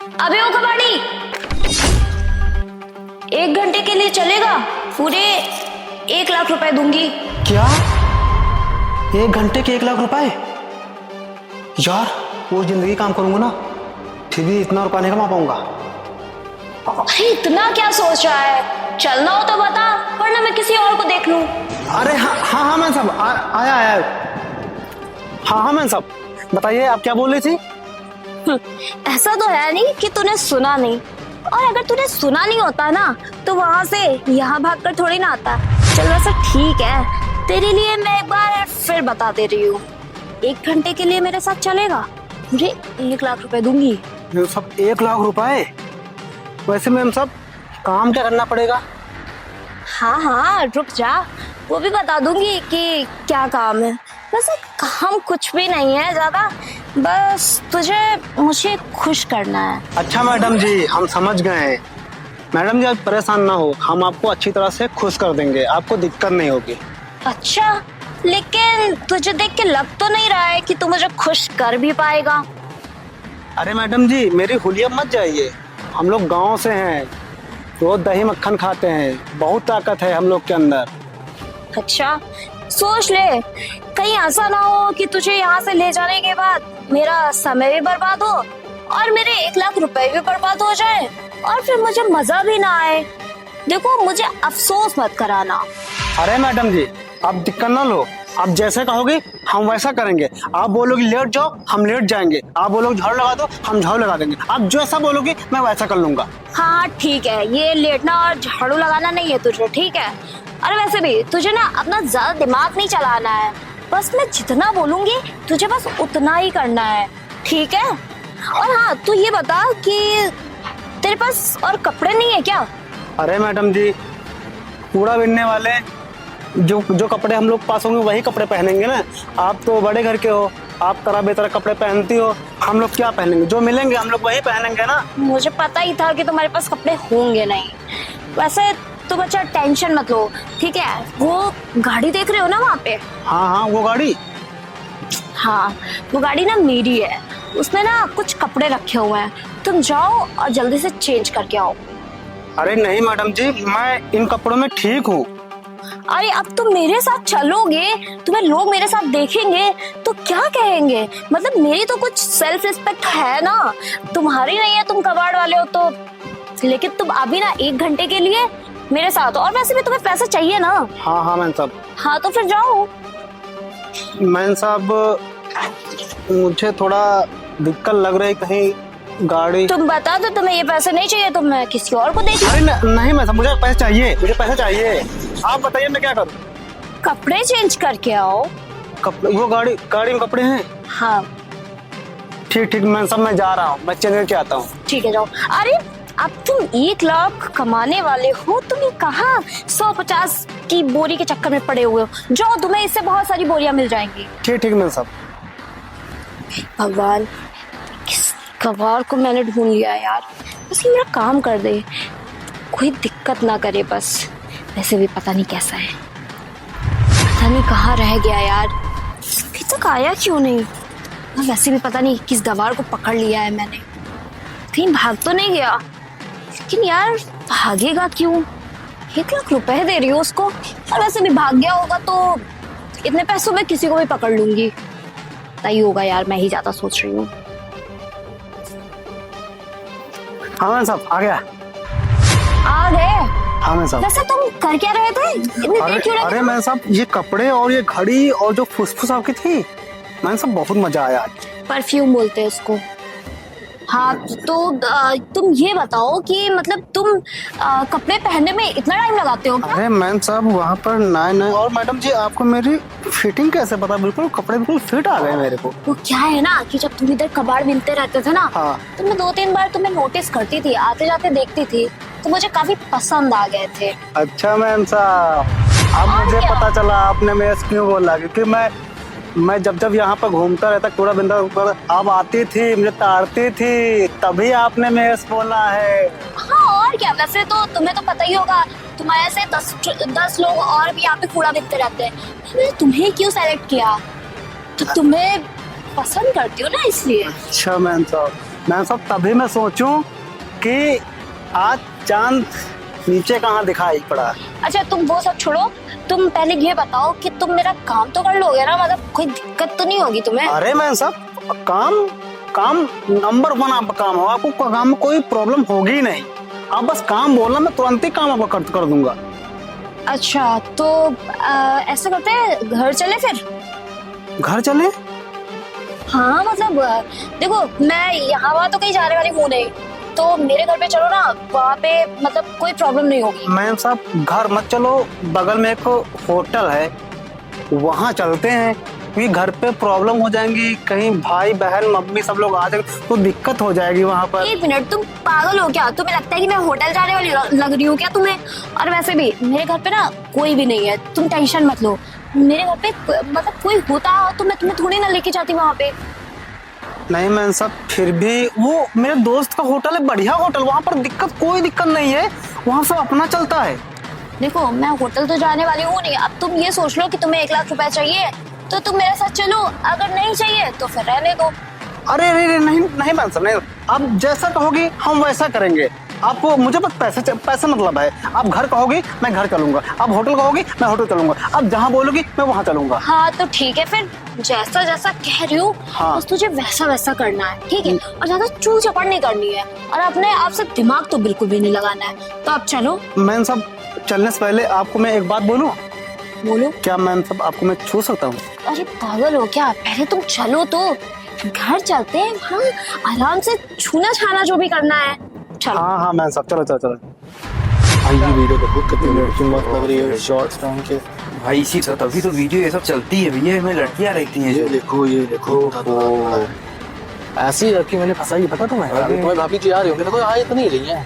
अबे ओ कबाड़ी, 1 घंटे के लिए चलेगा? पूरे 1 लाख रुपए दूंगी। क्या? 1 घंटे के 1 लाख रुपए? यार वो जिंदगी काम करूंगा ना, फिर भी इतना रुपया नहीं कमा पाऊंगा। अरे इतना क्या सोच रहा है? चलना हो तो बता, वरना मैं किसी और को देख लूं। अरे हाँ मैन साहब, आया। हाँ मैन साहब, बताइए आप क्या बोल रही थी? ऐसा तो है नहीं कि तूने सुना नहीं, और अगर तूने सुना नहीं होता ना तो वहां से यहाँ भागकर थोड़ी ना आता। चल वैसे ठीक है, तेरे लिए मैं एक बार फिर बता दे रही हूँ। 1 घंटे के लिए मेरे साथ चलेगा, मुझे 1 लाख रुपए दूंगी। मैम साहब 1 लाख रुपए? वैसे मैम साहब काम क्या करना पड़ेगा? हाँ रुक जा, वो भी बता दूंगी कि क्या काम है। वैसे काम कुछ भी नहीं है ज्यादा, बस तुझे मुझे खुश करना है। अच्छा मैडम जी, हम समझ गए हैं। मैडम जी आप परेशान ना हो, हम आपको अच्छी तरह से खुश कर देंगे, आपको दिक्कत नहीं होगी। अच्छा, लेकिन तुझे देख के लग तो नहीं रहा है कि तू मुझे खुश कर भी पाएगा। अरे मैडम जी मेरी हुलिया मत जाइए, हम लोग गांव से हैं, रोज दही मक्खन खाते हैं, बहुत ताकत है हम लोग के अंदर। अच्छा सोच ले, कहीं ऐसा ना हो कि तुझे यहाँ से ले जाने के बाद मेरा समय भी बर्बाद हो और मेरे 1 लाख रुपए भी बर्बाद हो जाए और फिर मुझे मजा भी ना आए। देखो मुझे अफसोस मत कराना। अरे मैडम जी आप दिक्कत ना लो, आप जैसे कहोगे हम वैसा करेंगे। आप बोलोगे लेट जाओ, हम लेट जाएंगे। आप बोलोगे झाड़ू लगा दो, हम झाड़ू लगा देंगे। आप जैसा बोलोगे मैं वैसा कर लूंगा। हाँ ठीक है, ये लेटना और झाड़ू लगाना नहीं है तुझे, ठीक है। अरे वैसे भी तुझे ना अपना ज्यादा दिमाग नहीं चलाना है, बस मैं जितना बोलूंगी तुझे बस उतना ही करना है, ठीक है। और हाँ तू ये बता कि तेरे पास और कपड़े नहीं है क्या? अरे मैडम जी कूड़ा बिनने वाले जो कपड़े हम लोग पास होंगे वही कपड़े पहनेंगे ना। आप तो बड़े घर के हो, आप तरह बेतरह कपड़े पहनती हो, हम लोग क्या पहनेंगे? जो मिलेंगे हम लोग वही पहनेंगे ना। मुझे पता ही था कि तुम्हारे पास कपड़े होंगे नहीं। वैसे तुम अच्छा टेंशन मत लो, ठीक है। वो गाड़ी देख रहे हो ना वहाँ पे? हाँ वो गाड़ी? हाँ वो गाड़ी ना मेरी है, उसमें ना कुछ कपड़े रखे हुए हैं, तुम जाओ और जल्दी से चेंज करके आओ। अरे नहीं मैडम जी, मैं इन कपड़ों में ठीक हूँ। अरे अब तुम मेरे साथ चलोगे, तुम्हें लोग मेरे साथ देखेंगे तो क्या कहेंगे? मतलब मेरी तो कुछ सेल्फ रिस्पेक्ट है ना, तुम्हारी नहीं है, तुम कबाड़ वाले हो तो। लेकिन तुम अभी ना 1 घंटे के लिए मेरे साथ हो, और वैसे भी तुम्हें पैसे चाहिए ना। हाँ मैन साहब। हाँ तो फिर जाओ। मैन साहब मुझे थोड़ा दिक्कत लग रही, कहीं गाड़ी। तुम बता दो, तुम्हें ये पैसे नहीं चाहिए तो मैं किसी और को दे दूं। अरे नहीं मैन साहब, मुझे पैसे चाहिए, मुझे पैसे चाहिए। आप बताइए मैं क्या करूँ? कपड़े चेंज करके आओ। कपड़े? वो गाड़ी में कपड़े हैं? हाँ ठीक मैन साहब मैं जा रहा हूँ, मैं चेंज करके आता हूँ। ठीक है जाओ। अरे अब तुम 1 लाख कमाने वाले हो, तुम ये कहाँ 150 की बोरी के चक्कर में पड़े हुए हो? जाओ, तुम्हें इससे बहुत सारी बोरियां मिल जाएंगी। ठीक मैन साहब। भगवान, किस कबाड़ को मैंने ढूंढ लिया यार, बस ये मेरा काम कर दे, कोई दिक्कत ना करे बस। वैसे भी पता नहीं कैसा है, पता नहीं कहाँ रह गया यार, अभी तक आया क्यों नहीं। और वैसे भी पता नहीं किस गवार को पकड़ लिया है मैंने, कहीं भाग तो नहीं गया। लेकिन यार भागेगा क्यों? 1 लाख रुपए दे रही हो उसको, और वैसे भी भाग गया होगा तो इतने पैसों में किसी को भी पकड़ लूंगी। तय होगा यार, मैं ही ज्यादा सोच रही हूँ। हाँ मैन साहब आ गया। आ गए? हाँ मैन साहब। वैसे तुम कर क्या रहे थे इतनी देर क्यों लगी? अरे मैन साहब ये कपड़े और ये घड़ी और जो फुसफुस आपकी थी, मैन साहब बहुत मजा आया। परफ्यूम बोलते हैं इसको। हाँ तो तुम ये बताओ कि मतलब तुम कपड़े पहनने में इतना टाइम लगाते हो क्या? अरे मैन साहब वहाँ पर नहीं। और मैडम जी आपको मेरी फिटिंग कैसे पता? बिल्कुल कपड़े बिल्कुल फिट आ गए मेरे को। वो क्या है ना कि जब तुम इधर कबाड़ बिनते रहते थे ना, हाँ। तो मैं 2-3 बार तुम्हें नोटिस करती थी, आते जाते देखती थी, तो मुझे काफी पसंद आ गए थे। अच्छा मैम साहब, अब और मुझे क्या? पता चला आपने मेरे से क्यों बोला, क्योंकि मैं जब यहाँ पर घूमता रहता कूड़ा बिंदा पर, आप आती थी मुझे ताड़ती थी, तभी आपने मेरे से बोला है। हाँ और क्या, वैसे तो तुम्हें तो पता ही होगा, तुम्हारे से 10 लोग और भी यहाँ पे कूड़ा बिकते रहते हैं। मैंने तुम्हें क्यों सेलेक्ट किया? तो तुम्हें पसंद करती हो ना इसलिए। अच्छा मैम साहब, मैं सब तभी मैं सोचूं कि आज चांद नीचे कहाँ दिखाई पड़ा। अच्छा तुम वो सब छोड़ो, तुम पहले ये बताओ कि तुम मेरा काम तो कर लोगे ना, मतलब कोई दिक्कत तो नहीं होगी तुम्हें? अरे मैं सब काम काम नंबर 1 आपका काम हो, आपको काम में कोई प्रॉब्लम होगी ही नहीं। आप बस काम बोलना, मैं तुरंत ही काम आपका कर दूंगा। अच्छा तो ऐसा करते हैं, घर चले फिर? घर चले? हाँ मतलब देखो मैं यहाँ वहाँ तो कहीं जाने वाली हूँ नहीं, तो मेरे घर पे चलो ना, वहाँ पे मतलब कोई प्रॉब्लम नहीं होगी। मैम साहब घर मत चलो, बगल में एक होटल है वहाँ चलते हैं, क्योंकि घर पे प्रॉब्लम हो जाएंगी, कहीं भाई बहन मम्मी सब लोग आ जाएंगे तो दिक्कत हो जाएगी वहाँ पर। 1 मिनट, तुम पागल हो क्या? तुम्हें लगता है कि मैं होटल जाने वाली लग रही हूँ क्या तुम्हें? और वैसे भी मेरे घर पे ना कोई भी नहीं है, तुम टेंशन मत लो। मेरे घर पे मतलब कोई होता तो मैं तुम्हें थोड़ी ना लेके जाती वहाँ पे। नहीं मैम साहब फिर भी वो मेरे दोस्त का होटल है, बढ़िया होटल, वहाँ पर कोई दिक्कत नहीं है, वहाँ सब अपना चलता है। देखो मैं होटल तो जाने वाली हूँ नहीं, अब तुम ये सोच लो कि तुम्हें 1 लाख रुपए चाहिए तो तुम मेरे साथ चलो, अगर नहीं चाहिए तो फिर रहने दो। अरे अरे नहीं नहीं मैम साहब, नहीं, आप जैसा कहोगी हम वैसा करेंगे। आप मुझे बस पैसे मतलब है, आप घर कहोगी मैं घर चलूंगा, आप होटल कहोगी मैं होटल चलूंगा, आप जहाँ बोलोगी मैं वहाँ चलूंगा। हाँ तो ठीक है फिर, जैसा जैसा कह रही हूँ हाँ। बस तुझे वैसा वैसा करना है, ठीक है? और ज्यादा चूल चपड़ नहीं करनी है, और अपने आप से दिमाग तो बिल्कुल भी नहीं लगाना है। तो आप चलो। मैम साहब चलने से पहले आपको मैं एक बात बोलूं? बोलो। क्या मैम साहब आपको मैं छू सकता हूँ? अरे पागल हो क्या? पहले तुम चलो तो, घर चलते हैं, हाँ आराम से छूना छाना जो भी करना है। चलो। हाँ हाँ मैम साहब चलो चलो चलो। भाई ये वीडियो देखो कितनी लड़की मस्त लग रही है शॉर्ट्स पहन के। भाई इसी तो तभी तो वीडियो ये सब चलती है भैया, इसमें लड़कियां रहती हैं ये जो। देखो ऐसी लड़की मैंने फंसाई, पता तुम्हें? अरे। तुम्हें भाभी जी आ रही होंगी, देखो आ तो नहीं रही है,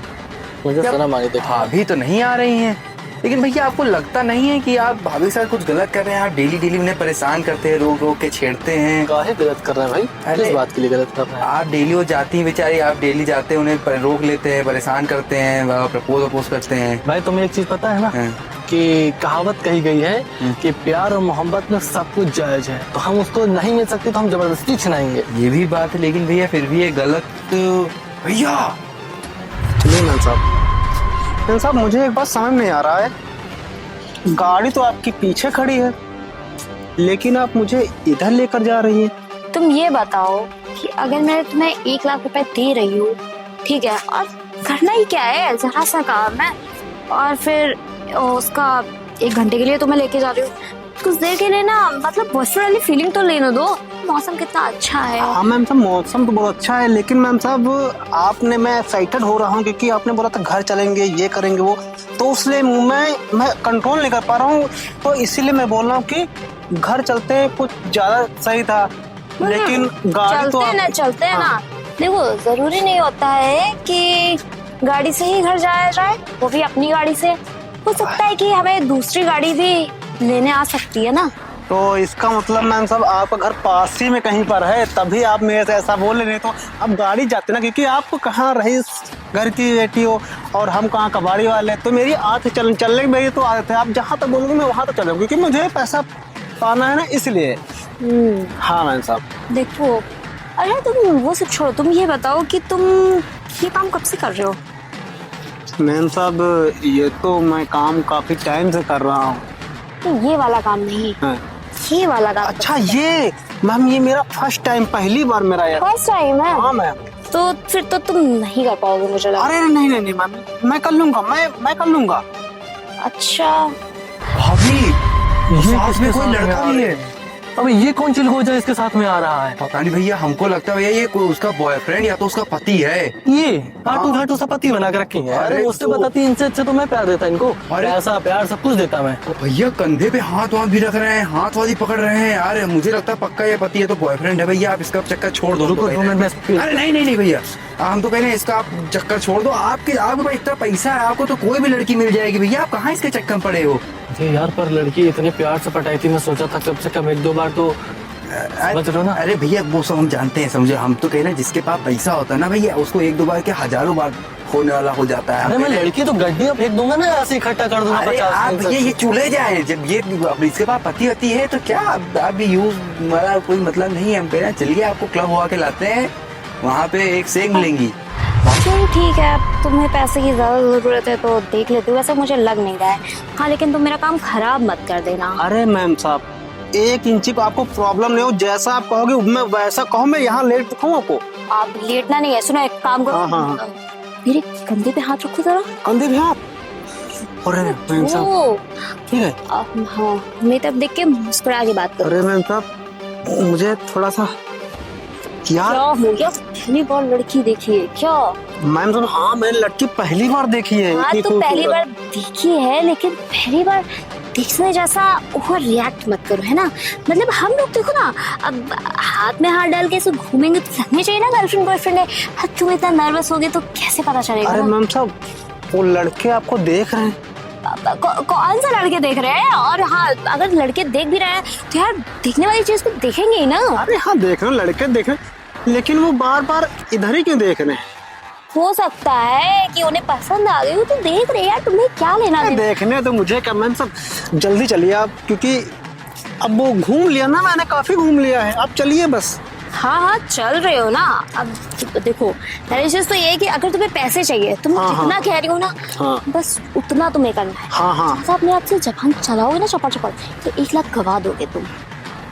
मुझे शर्म आ रही देखो। भाभी तो नहीं आ रही हैं, लेकिन भैया आपको लगता नहीं है कि आप भाभी के साथ कुछ गलत कर रहे हैं? आप डेली डेली उन्हें परेशान करते हैं, रोक रोक के छेड़ते हैं। काहे गलत कर रहे हैं भाई? अरे। किस बात के लिए गलत कर रहे हैं? आप डेली वो जाती हैं बेचारी, आप डेली जाते हैं उन्हें रोक लेते हैं, परेशान करते हैं, प्रपोज करते हैं। भाई तुम्हें एक चीज पता है ना हाँ। कि कहावत कही गई है कि प्यार और मोहब्बत में सब कुछ जायज है, तो हम उसको नहीं मिल सकते तो हम जबरदस्ती छिनाएंगे। ये भी बात है, लेकिन भैया फिर भी ये गलत भैया। चलिए मैम साहब मुझे एक बात समझ नहीं आ रहा है, गाड़ी तो आपकी पीछे खड़ी है लेकिन आप मुझे इधर लेकर जा रही हैं। तुम ये बताओ कि अगर मैं तुम्हें 1 लाख रुपए दे रही हूँ, ठीक है, और करना ही क्या है, जरा सा काम है, और फिर उसका 1 घंटे के लिए तुम्हें लेके जा रही हूँ, कुछ देर के लिए ना मतलब बॉयफ्रेंड वाली फीलिंग तो लेने दो। मौसम कितना अच्छा है। हाँ मैम साहब मौसम तो बहुत अच्छा है, लेकिन मैम साहब आपने, मैं एक्साइटेड हो रहा हूँ क्योंकि आपने बोला था घर चलेंगे, ये करेंगे वो, तो इसलिए मैं कंट्रोल नहीं कर पा रहा हूँ, तो इसीलिए मैं बोल रहा हूँ कि घर चलते कुछ ज्यादा सही था, लेकिन गाड़ी तो चलते हैं ना। देखो जरूरी नहीं होता है कि गाड़ी से ही घर जाया जाए, वो भी अपनी गाड़ी से। हो सकता है कि हमें दूसरी गाड़ी भी लेने आ सकती है ना। तो इसका मतलब मैम साहब आपका घर पास ही में कहीं पर है, तभी आप मेरे से ऐसा बोल रहे, तो आप गाड़ी जाते ना, क्योंकि आप कहाँ रही घर की बेटी हो और हम कहाँ कबाड़ी वाले, तो मेरी आदत चलने की मेरी तो आदत है, आप जहाँ तक बोलोगे मैं वहाँ तक चलूँगी, क्योंकि मुझे पैसा पाना है ना, इसलिए। हाँ मैम साहब। देखो अरे तुम वो सब छोड़ो, तुम ये बताओ कि तुम ये काम कब से कर रहे हो? मैम साहब ये तो मैं काम काफी टाइम से कर रहा हूँ। तो ये वाला काम नहीं, हाँ। ये वाला काम। अच्छा ये मैम, ये मेरा फर्स्ट टाइम, पहली बार मेरा यार। फर्स्ट टाइम है? हाँ मैम। तो फिर तो तुम नहीं कर पाओगे मुझे लगा। अरे नहीं नहीं नहीं मैम, मैं कर लूंगा, मैं कर लूंगा। अच्छा भाभी ये साथ में किसके कोई साथ लड़का में भी है? अबे ये कौन चिलगोजा इसके साथ में आ रहा है? पता नहीं भैया, हमको लगता है भैया ये कोई उसका बॉयफ्रेंड या तो उसका पति है। ये घाटू घाटू सा पति बना के रखी है। अरे अरे उससे तो- बताती, इनसे अच्छा तो मैं प्यार देता इनको, अरे- पैसा प्यार सब कुछ देता मैं। तो भैया कंधे पे हाथ वाथ भी रख रहे हैं, हाथ वाथ ही पकड़ रहे हैं यार, मुझे लगता है पक्का ये पति है तो बॉयफ्रेंड है भैया, आप इसका चक्कर छोड़ दो। रुको 2 मिनट में। अरे नहीं नहीं नहीं भैया, हम तो कह रहे हैं इसका आप चक्कर छोड़ दो। आपके पास इतना पैसा है, आपको तो कोई भी लड़की मिल जाएगी भैया, आप कहाँ इसके चक्कर में पड़े हो? अरे यार पर लड़की इतने प्यार से पटाई थी, मैं सोचा था कम से कम 1-2 बार तो समझ लो ना। अरे भैया वो सब हम जानते हैं, समझे, हम तो कह रहे हैं जिसके पास पैसा होता है ना भैया, उसको 1-2 बार के हजारों बार होने वाला हो जाता है। अरे मैं लड़की तो गड्डियां फेंक दूंगा ना, ऐसे इकट्ठा कर दूंगा अरे 50। आप ये चूल्हे जाए, जब ये अब इसके पास पति होती है तो क्या अब यूज हमारा कोई मतलब नहीं है। हम कह रहे हैं चलिए आपको क्लब हुआ के लाते हैं, वहाँ पे एक सेक मिलेंगी। चलो ठीक है, अब तुम्हें पैसे की ज़्यादा ज़रूरत है तो देख लेती हूँ। वैसे मुझे लग नहीं रहा है। हाँ लेकिन तुम मेरा काम खराब मत कर देना। अरे मैम साहब, 1 इंची को आपको प्रॉब्लम नहीं हो, जैसा आप कहोगे मैं वैसा कहो, मैं यहाँ लेट दिखाऊँ आपको। आप लेटना नहीं है, सुनो एक काम करो। हाँ। मेरे कंधे पे हाथ रखो जरा। कंधे भी हाथ? अरे मैम साहब, ओ, ठीक है। हाँ मैं तब देख के मुस्कुरा के बात करो। अरे मैम साहब, मुझे थोड़ा सा यार। क्या हो गया? पहली बार लड़की देखी है क्या? मैम साहब, हाँ मैंने लड़की पहली बार देखी है। हाँ इतनी तो पहली खूबसूरत। बार देखी है, लेकिन पहली बार देखने जैसा ओवर रिएक्ट मत करो, है ना। मतलब हम लोग देखो ना, अब हाथ में हाथ डाल के ऐसे घूमेंगे तो लगनी चाहिए ना गर्लफ्रेंड बॉयफ्रेंड है। तुम इतना नर्वस होगे तो कैसे पता चलेगा? अरे मैम साहब, वो लड़के आपको देख रहे हैं। कौन सा लड़के देख रहे हैं? और हाँ, अगर लड़के देख भी रहे हैं तो यार देखने वाली चीज को देखेंगे ही ना। अरे हाँ, देख रहे हैं, लड़के देख रहे हैं, लेकिन वो बार बार इधर ही क्यों देख रहे हैं? हो सकता है कि उन्हें पसंद आ गई हो तो देख रहे हैं। यार तुम्हें क्या लेना देना? देखने तो मुझे क्या मैम साहब, जल्दी चलिए आप, क्योंकि अब वो घूम लिया ना, मैंने काफी घूम लिया है। आप चलिए बस। हाँ चल रहे हो ना। अब देखो, पहली चीज तो ये है कि अगर तुम्हें पैसे चाहिए, तुम हाँ, जितना कह रही हो ना, हाँ। बस उतना तुम्हें करना है। हाँ। जैसा अपने आप से जबान चलाओगे ना चपड़ चपड़, तो 1 लाख गवा दोगे तुम।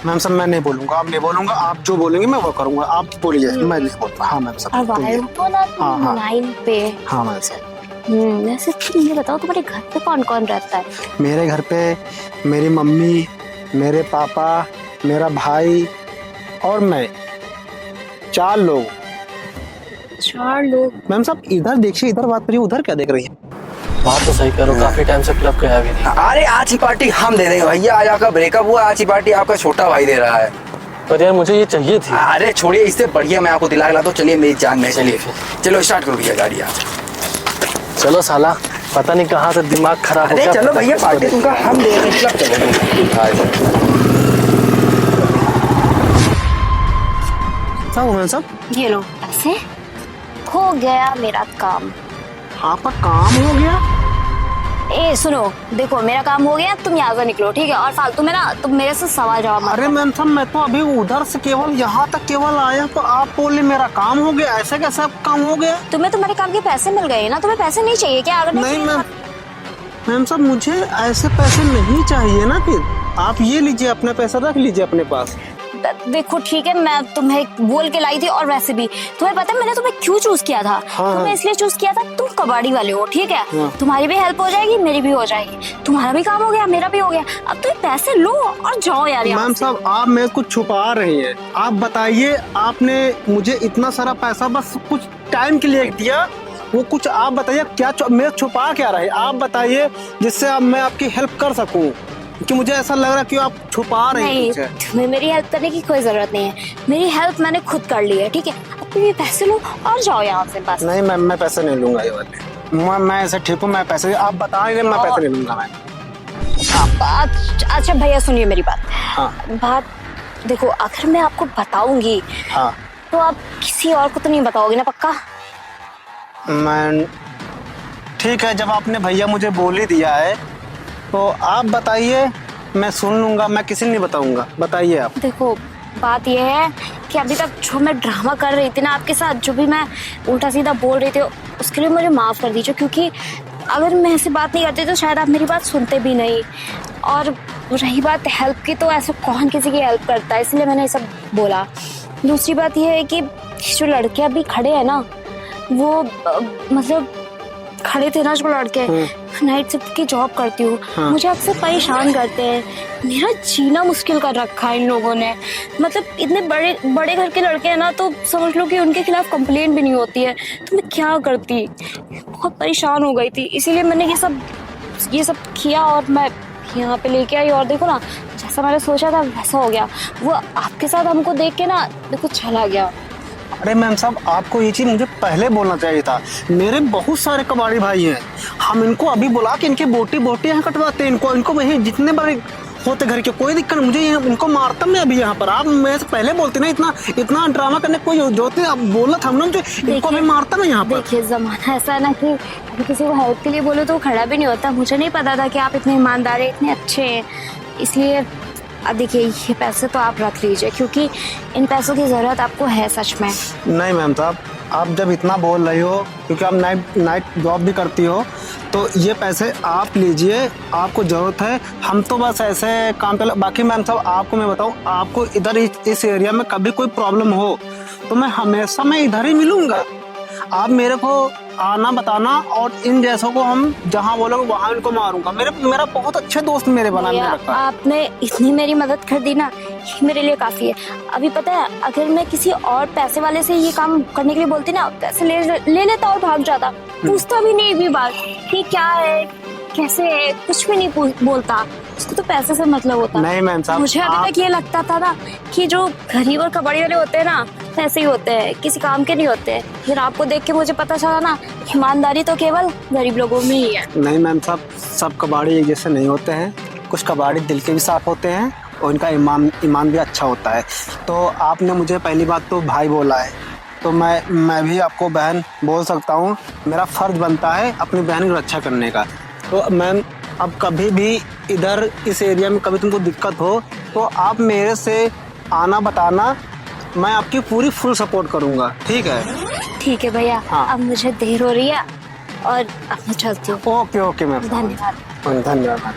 मैम साहब, मैं नहीं बोलूंगा, आप नहीं बोलूंगा, आप जो बोलेंगे मैं वो करूंगा। आप बोलिए, मैं नहीं बोलूंगा। हाँ मैम साहब, और वायर हो ना हाँ। लाइन पे। हाँ मैम साहब। वैसे तुम ये बताओ, तुम्हारे घर पे कौन कौन रहता है? मेरे घर पे मेरी मम्मी, मेरे पापा, मेरा भाई और मैं, 4 लोग। 4 लोग? मैम साहब इधर देखिए, इधर बात करिए, उधर क्या देख रही है? बात तो सही करो, काफी टाइम से क्लब गया भी नहीं। अरे आज ही पार्टी हम दे देंगे भैया, आज आपका ब्रेकअप हुआ, आज ही पार्टी आपका छोटा भाई दे रहा है। पर यार मुझे ये चाहिए थी। अरे छोड़िए, इससे बढ़िया मैं आपको दिला ला। तो चलिए मेरी जान में, चलिए चलो स्टार्ट करो भैया गाड़ी आज। चलो साला, पता नहीं कहाँ से दिमाग खराब हो अरे गया। चलो भैया, पार्टी तुमका हम दे रहे हैं, क्लब चलो। मैम साहब, ये लो पैसे। हो गया मेरा काम। आपका काम हो गया? ए सुनो, देखो मेरा काम हो गया, तुम यहाँ से निकलो ठीक है। और फालतू में ना तुम मेरे से सवाल जवाब मत अरे करो। मैम साहब, मैं तो अभी उधर से केवल यहाँ तक केवल आया, तो आप बोले मेरा काम हो गया। ऐसा कैसा काम हो गया? तुम्हें तुम्हारे काम के पैसे मिल गए ना, तुम्हें पैसे नहीं चाहिए क्या? अगर नहीं मैम साहब, मुझे ऐसे पैसे नहीं चाहिए ना। फिर आप ये लीजिए, अपने पैसा रख लीजिए अपने पास। देखो ठीक है, मैं तुम्हें बोल के लाई थी। और वैसे भी तुम्हें पता है मैंने तुम्हें क्यों चूज किया था? तुम्हें इसलिए चूज किया था, तुम कबाड़ी वाले हो ठीक है। तुम्हारी भी हेल्प हो जाएगी, मेरी भी हो जाएगी। तुम्हारा भी काम हो गया, मेरा भी हो गया। अब तुम पैसे लो और जाओ यार। मैम साहब, आप मेरे कुछ छुपा रही हैं। आप बताइए, आपने मुझे इतना सारा पैसा बस कुछ टाइम के लिए दिया, वो कुछ आप बताइए, क्या मेरे छुपा क्या रहे? आप बताइए, जिससे मैं आपकी हेल्प कर सकूं, कि मुझे ऐसा लग रहा कि आप छुपा रहे हैं। नहीं, तुम्हें मेरी हेल्प करने की कोई जरूरत नहीं है। मेरी हेल्प मैंने खुद कर ली है ठीक है। अब तुम ये पैसे लो और जाओ यहाँ से बस। नहीं मैम, मैं पैसे नहीं लूंगा ये वाले। मैं ऐसे ठीक हूँ, मैं पैसे आप बताएंगे, मैं पैसे नहीं लूंगा। मैं अच्छा भैया सुनिए मेरी बात। हाँ। बात देखो, अगर मैं आपको बताऊंगी हाँ, तो आप किसी और को तो नहीं बताओगे ना? पक्का? मैं ठीक है, जब आपने भैया मुझे बोल ही दिया है तो आप बताइए, मैं सुन लूंगा, मैं किसी नहीं बताऊंगा। बताइए आप। देखो बात यह है कि अभी तक जो मैं ड्रामा कर रही थी ना आपके साथ, जो भी मैं उल्टा सीधा बोल रही थी, उसके लिए मुझे माफ़ कर दीजिए। क्योंकि अगर मैं ऐसे बात नहीं करती तो शायद आप मेरी बात सुनते भी नहीं। और रही बात हेल्प की, तो ऐसे कौन किसी की हेल्प करता है, इसलिए मैंने ये सब बोला। दूसरी बात यह है कि जो लड़के अभी खड़े हैं ना, वो मतलब खड़े थे ना जो लड़के, नाइट शिफ्ट की जॉब करती हूँ। हाँ। मुझे अक्सर परेशान करते हैं। मेरा जीना मुश्किल कर रखा है इन लोगों ने। मतलब इतने बड़े बड़े घर के लड़के हैं ना, तो समझ लो कि उनके खिलाफ कंप्लेंट भी नहीं होती है। तो मैं क्या करती, बहुत परेशान हो गई थी। इसीलिए मैंने ये सब किया और मैं यहाँ पे लेके आई। और देखो ना, जैसा मैंने सोचा था वैसा हो गया। वो आपके साथ हमको देख के ना देखो चला गया। अरे मैम साहब, आपको ये चीज़ मुझे पहले बोलना चाहिए था। मेरे बहुत सारे कबाड़ी भाई हैं, हम इनको अभी बुला के इनके बोटी यहाँ कटवाते हैं। इनको वहीं जितने बड़े होते घर के, कोई दिक्कत, मुझे इनको मारता मैं अभी यहाँ पर। आप मेरे से पहले बोलते ना, इतना ड्रामा करने कोई जरूरत नहीं। आप बोलना था ना, जो इनको भी मारता मैं यहाँ पर। देखिए जमाना ऐसा है ना कि अभी किसी को हेल्प के लिए बोलो तो खड़ा भी नहीं होता। मुझे नहीं पता था कि आप इतने ईमानदार हैं, इतने अच्छे हैं, इसलिए अब देखिए ये पैसे तो आप रख लीजिए, क्योंकि इन पैसों की ज़रूरत आपको है सच में। नहीं मैम साहब, आप जब इतना बोल रही हो, क्योंकि आप नाइट जॉब भी करती हो, तो ये पैसे आप लीजिए, आपको ज़रूरत है। हम तो बस ऐसे काम पे बाकी मैम साहब आपको मैं बताऊं, आपको इधर इस एरिया में कभी कोई प्रॉब्लम हो तो मैं इधर ही मिलूंगा। आप मेरे को आना बताना, और इन जैसों को हम जहाँ बोलोगे वहाँ इनको मारूंगा। मेरा बहुत अच्छे दोस्त मेरे बना भैया, रखा है। आपने इतनी मेरी मदद कर दी ना, ये मेरे लिए काफी है। अभी पता है, अगर मैं किसी और पैसे वाले से ये काम करने के लिए बोलती ना, पैसे ले लेता और भाग जाता, पूछता भी नहीं एक भी बार कि क्या है कैसे है, कुछ भी नहीं बोलता। उसको तो पैसे से मतलब होता। नहीं मैम साहब, मुझे अभी तक ये लगता था ना कि जो गरीब और कबाड़ी वाले होते हैं ना, ऐसे ही होते हैं, किसी काम के नहीं होते। फिर आपको देख के मुझे पता चला ना, ईमानदारी तो केवल गरीब लोगों में ही है। नहीं मैम साहब, सब कबाड़ी एक जैसे नहीं होते हैं। कुछ कबाड़ी दिल के भी साफ होते हैं और इनका ईमान भी अच्छा होता है। तो आपने मुझे पहली बात तो भाई बोला है, तो मैं भी आपको बहन बोल सकता हूँ। मेरा फर्ज बनता है अपनी बहन की रक्षा करने का। तो मैम, अब कभी भी इधर इस एरिया में कभी तुमको दिक्कत हो तो आप मेरे से आना बताना, मैं आपकी पूरी फुल सपोर्ट करूँगा। ठीक है? ठीक है भैया। हाँ। अब मुझे देर हो रही है और अब मैं चलती हूँ। ओके मैम, धन्यवाद। धन्यवाद।